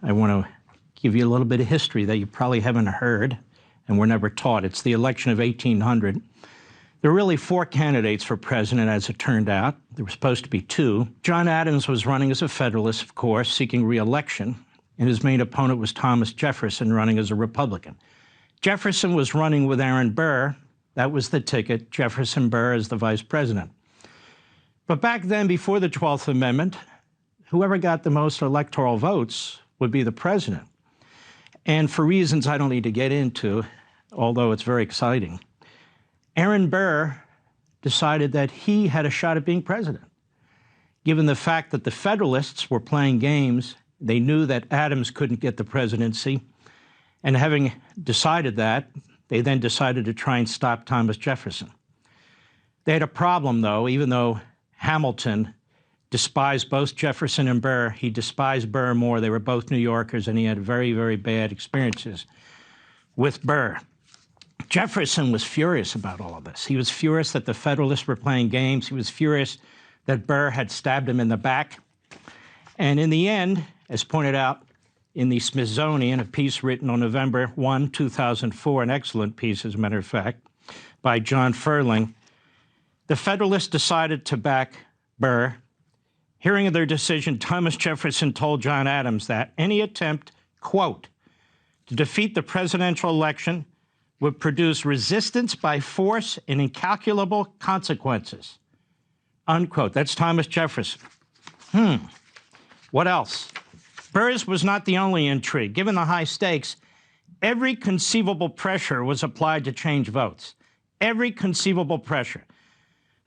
I want to give you a little bit of history that you probably haven't heard and were never taught. It's the election of 1800. There were really 4 candidates for president, as it turned out. There were supposed to be 2. John Adams was running as a Federalist, of course, seeking re-election, and his main opponent was Thomas Jefferson, running as a Republican. Jefferson was running with Aaron Burr. That was the ticket, Jefferson Burr as the vice president. But back then, before the 12th Amendment, whoever got the most electoral votes would be the president. And for reasons I don't need to get into, although it's very exciting, Aaron Burr decided that he had a shot at being president. Given the fact that the Federalists were playing games, they knew that Adams couldn't get the presidency. And having decided that, they then decided to try and stop Thomas Jefferson. They had a problem, though. Even though Hamilton despised both Jefferson and Burr, he despised Burr more. They were both New Yorkers, and he had very, very bad experiences with Burr. Jefferson was furious about all of this. He was furious that the Federalists were playing games. He was furious that Burr had stabbed him in the back. And in the end, as pointed out in the Smithsonian, a piece written on November 1, 2004, an excellent piece, as a matter of fact, by John Ferling, the Federalists decided to back Burr. Hearing of their decision, Thomas Jefferson told John Adams that any attempt, quote, to defeat the presidential election would produce resistance by force and incalculable consequences, unquote. That's Thomas Jefferson. What else? Burr's was not the only intrigue. Given the high stakes, every conceivable pressure was applied to change votes. Every conceivable pressure.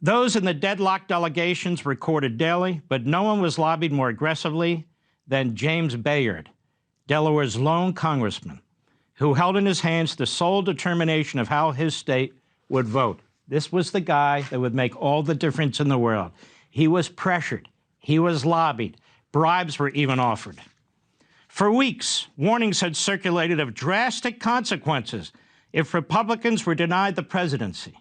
Those in the deadlocked delegations recorded daily, but no one was lobbied more aggressively than James Bayard, Delaware's lone congressman, who held in his hands the sole determination of how his state would vote. This was the guy that would make all the difference in the world. He was pressured. He was lobbied. Bribes were even offered. For weeks, warnings had circulated of drastic consequences if Republicans were denied the presidency.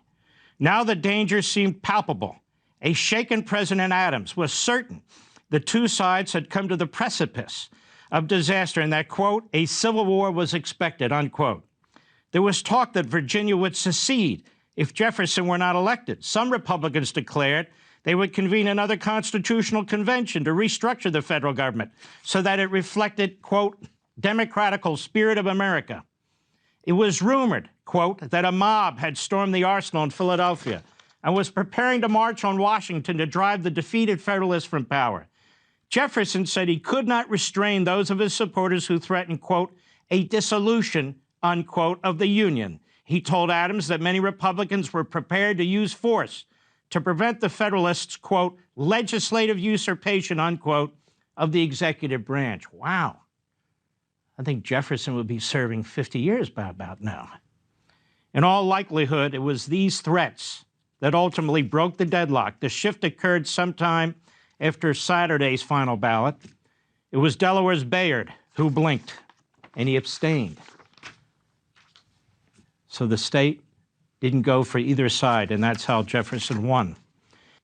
Now the danger seemed palpable. A shaken President Adams was certain the two sides had come to the precipice of disaster and that, quote, a civil war was expected, unquote. There was talk that Virginia would secede if Jefferson were not elected. Some Republicans declared they would convene another constitutional convention to restructure the federal government so that it reflected, quote, democratical spirit of America. It was rumored, quote, that a mob had stormed the arsenal in Philadelphia and was preparing to march on Washington to drive the defeated Federalists from power. Jefferson said he could not restrain those of his supporters who threatened, quote, a dissolution, unquote, of the Union. He told Adams that many Republicans were prepared to use force to prevent the Federalists, quote, legislative usurpation, unquote, of the executive branch. Wow. I think Jefferson would be serving 50 years by about now. In all likelihood, it was these threats that ultimately broke the deadlock. The shift occurred sometime after Saturday's final ballot. It was Delaware's Bayard who blinked, and he abstained. So the state didn't go for either side, and that's how Jefferson won.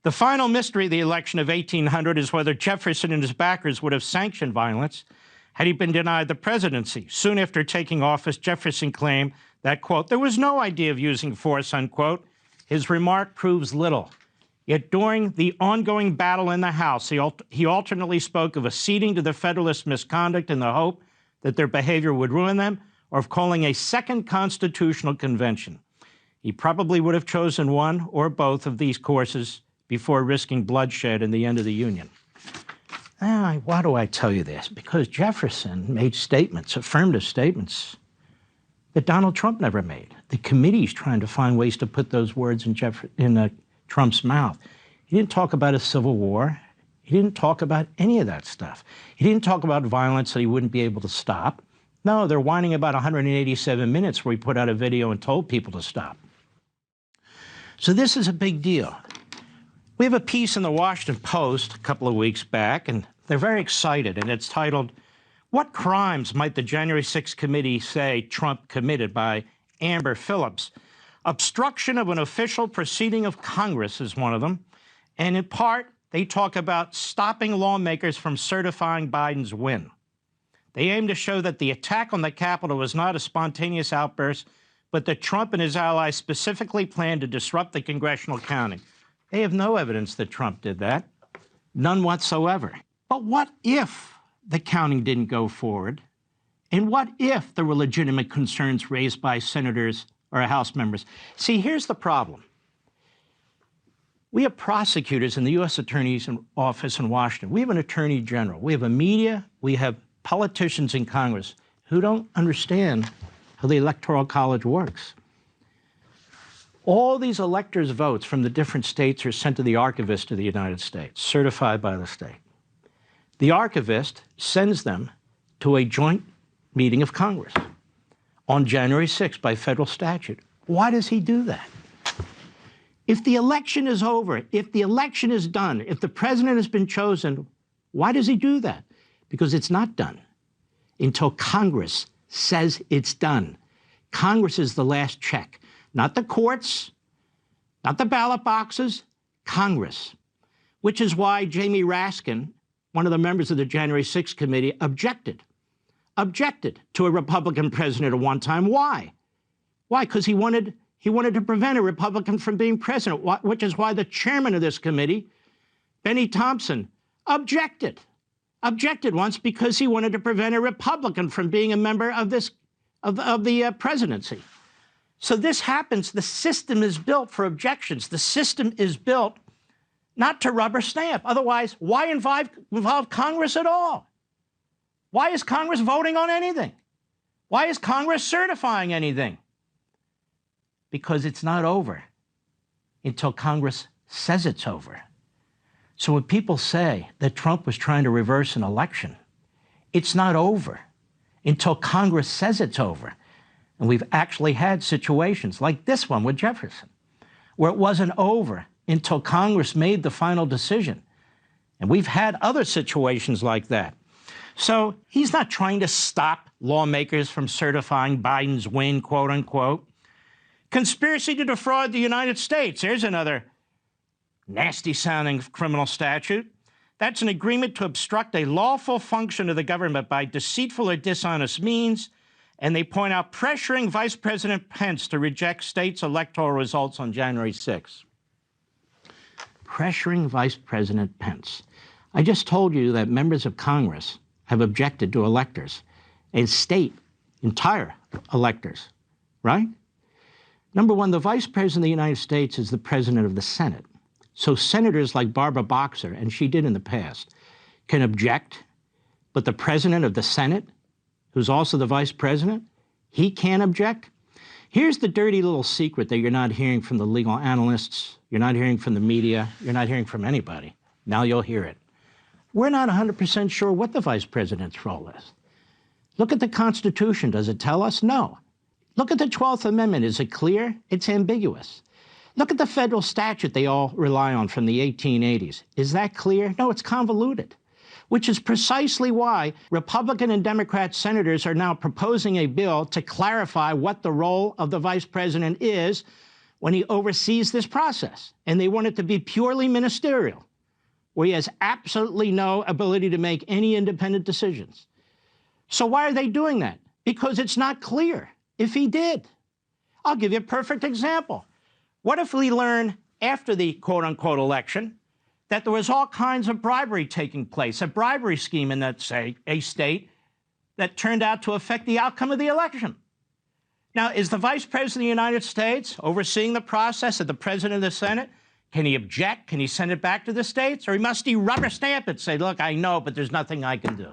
The final mystery of the election of 1800 is whether Jefferson and his backers would have sanctioned violence had he been denied the presidency. Soon after taking office, Jefferson claimed that, quote, there was no idea of using force, unquote. His remark proves little. Yet during the ongoing battle in the House, he alternately spoke of acceding to the Federalist misconduct in the hope that their behavior would ruin them, or of calling a second constitutional convention. He probably would have chosen one or both of these courses before risking bloodshed in the end of the Union. Why do I tell you this? Because Jefferson made statements, affirmative statements, that Donald Trump never made. The committee's trying to find ways to put those words in Trump's mouth. He didn't talk about a civil war. He didn't talk about any of that stuff. He didn't talk about violence that he wouldn't be able to stop. No, they're whining about 187 minutes where he put out a video and told people to stop. So this is a big deal. We have a piece in the Washington Post a couple of weeks back, and they're very excited, and it's titled, What Crimes Might the January 6th Committee Say Trump Committed, by Amber Phillips. Obstruction of an official proceeding of Congress is one of them, and in part, they talk about stopping lawmakers from certifying Biden's win. They aim to show that the attack on the Capitol was not a spontaneous outburst, but that Trump and his allies specifically planned to disrupt the congressional counting. They have no evidence that Trump did that, none whatsoever. But what if the counting didn't go forward? And what if there were legitimate concerns raised by senators or House members? See, here's the problem. We have prosecutors in the U.S. Attorney's Office in Washington. We have an attorney general. We have a media. We have politicians in Congress who don't understand how the Electoral College works. All these electors' votes from the different states are sent to the archivist of the United States, certified by the state. The archivist sends them to a joint meeting of Congress on January 6th by federal statute. Why does he do that? If the election is over, if the election is done, if the president has been chosen, why does he do that? Because it's not done until Congress says it's done. Congress is the last check, not the courts, not the ballot boxes, Congress, which is why Jamie Raskin, one of the members of the January 6th committee, objected to a Republican president at one time. Why? Why? Because he wanted to prevent a Republican from being president, which is why the chairman of this committee, Benny Thompson, objected once because he wanted to prevent a Republican from being a member of the presidency. So this happens. The system is built for objections. The system is built not to rubber stamp. Otherwise, why involve Congress at all? Why is Congress voting on anything? Why is Congress certifying anything? Because it's not over until Congress says it's over. So when people say that Trump was trying to reverse an election, it's not over until Congress says it's over. And we've actually had situations like this one with Jefferson, where it wasn't over until Congress made the final decision. And we've had other situations like that. So he's not trying to stop lawmakers from certifying Biden's win, quote unquote. Conspiracy to defraud the United States. There's another nasty-sounding criminal statute. That's an agreement to obstruct a lawful function of the government by deceitful or dishonest means, and they point out pressuring Vice President Pence to reject states' electoral results on January 6th. Pressuring Vice President Pence. I just told you that members of Congress have objected to electors, and entire electors, right? Number one, the Vice President of the United States is the President of the Senate. So senators like Barbara Boxer, and she did in the past, can object, but the President of the Senate, who's also the Vice President, he can't object? Here's the dirty little secret that you're not hearing from the legal analysts, you're not hearing from the media, you're not hearing from anybody. Now you'll hear it. We're not 100% sure what the Vice President's role is. Look at the Constitution. Does it tell us? No. Look at the 12th Amendment. Is it clear? It's ambiguous. Look at the federal statute they all rely on from the 1880s. Is that clear? No, it's convoluted, which is precisely why Republican and Democrat senators are now proposing a bill to clarify what the role of the Vice President is when he oversees this process. And they want it to be purely ministerial, where he has absolutely no ability to make any independent decisions. So why are they doing that? Because it's not clear if he did. I'll give you a perfect example. What if we learn after the quote-unquote election that there was all kinds of bribery taking place, a bribery scheme in that, say, a state that turned out to affect the outcome of the election? Now, is the Vice President of the United States overseeing the process of the President of the Senate? Can he object? Can he send it back to the states? Or must he rubber stamp it, say, look, I know, but there's nothing I can do.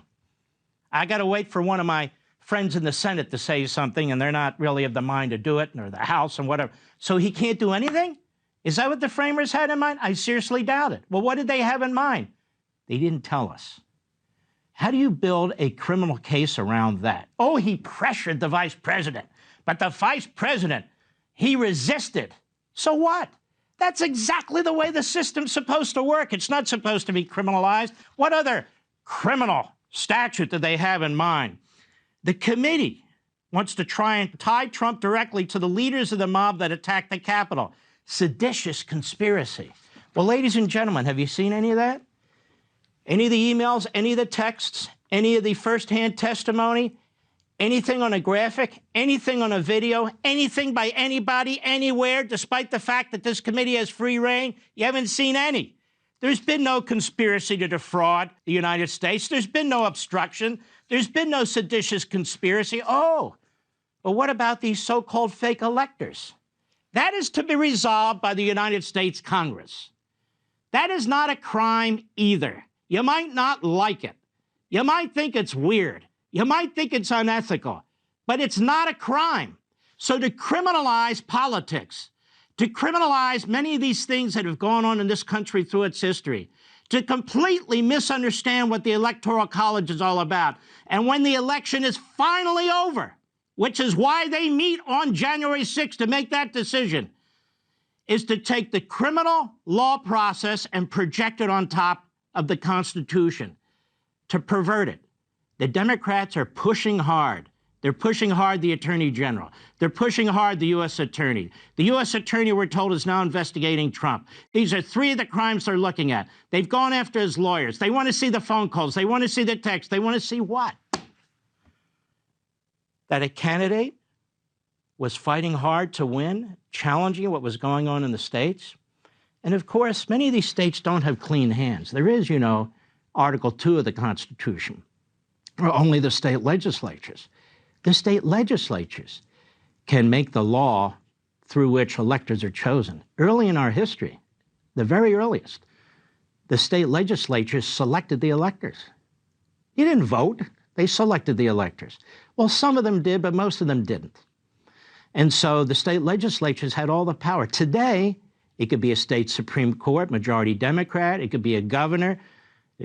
I got to wait for one of my friends in the Senate to say something, and they're not really of the mind to do it, or the House and whatever. So he can't do anything? Is that what the framers had in mind? I seriously doubt it. Well, what did they have in mind? They didn't tell us. How do you build a criminal case around that? Oh, he pressured the Vice President, but the Vice President, he resisted. So what? That's exactly the way the system's supposed to work. It's not supposed to be criminalized. What other criminal statute did they have in mind? The committee wants to try and tie Trump directly to the leaders of the mob that attacked the Capitol. Seditious conspiracy. Well, ladies and gentlemen, have you seen any of that? Any of the emails, any of the texts, any of the firsthand testimony, anything on a graphic, anything on a video, anything by anybody, anywhere, despite the fact that this committee has free reign? You haven't seen any. There's been no conspiracy to defraud the United States. There's been no obstruction. There's been no seditious conspiracy. Oh, but what about these so-called fake electors? That is to be resolved by the United States Congress. That is not a crime either. You might not like it. You might think it's weird. You might think it's unethical, but it's not a crime. So to criminalize politics, to criminalize many of these things that have gone on in this country through its history, to completely misunderstand what the Electoral College is all about, and when the election is finally over, which is why they meet on January 6th to make that decision, is to take the criminal law process and project it on top of the Constitution, to pervert it. The Democrats are pushing hard. They're pushing hard the Attorney General. They're pushing hard the U.S. Attorney. The U.S. Attorney, we're told, is now investigating Trump. These are three of the crimes they're looking at. They've gone after his lawyers. They want to see the phone calls. They want to see the text. They want to see what? That a candidate was fighting hard to win, challenging what was going on in the states. And of course, many of these states don't have clean hands. There is, you know, Article 2 of the Constitution, or only the state legislatures. The state legislatures can make the law through which electors are chosen. Early in our history, the very earliest, the state legislatures selected the electors. You didn't vote. They selected the electors. Well, some of them did, but most of them didn't. And so the state legislatures had all the power. Today, it could be a state Supreme Court, majority Democrat. It could be a governor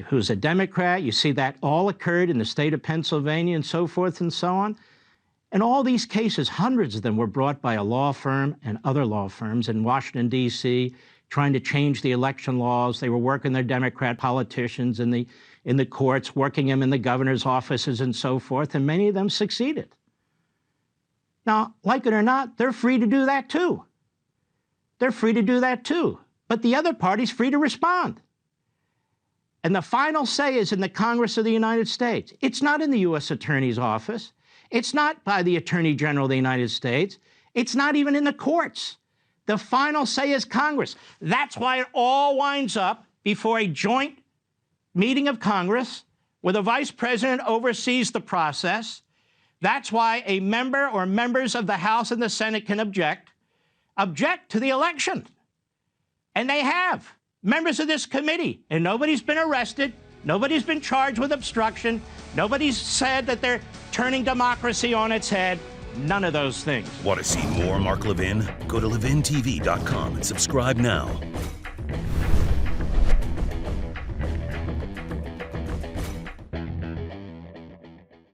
who's a Democrat. You see that all occurred in the state of Pennsylvania and so forth and so on. And all these cases, hundreds of them, were brought by a law firm and other law firms in Washington, D.C., trying to change the election laws. They were working their Democrat politicians in the courts, working them in the governor's offices and so forth, and many of them succeeded. Now, like it or not, they're free to do that too. They're free to do that too. But the other party's free to respond. And the final say is in the Congress of the United States. It's not in the U.S. Attorney's office. It's not by the Attorney General of the United States. It's not even in the courts. The final say is Congress. That's why it all winds up before a joint meeting of Congress where the vice president oversees the process. That's why a member or members of the House and the Senate can object to the election. And they have. Members of this committee, and nobody's been arrested, nobody's been charged with obstruction, nobody's said that they're turning democracy on its head. None of those things. Want to see more Mark Levin? Go to LevinTV.com and subscribe now.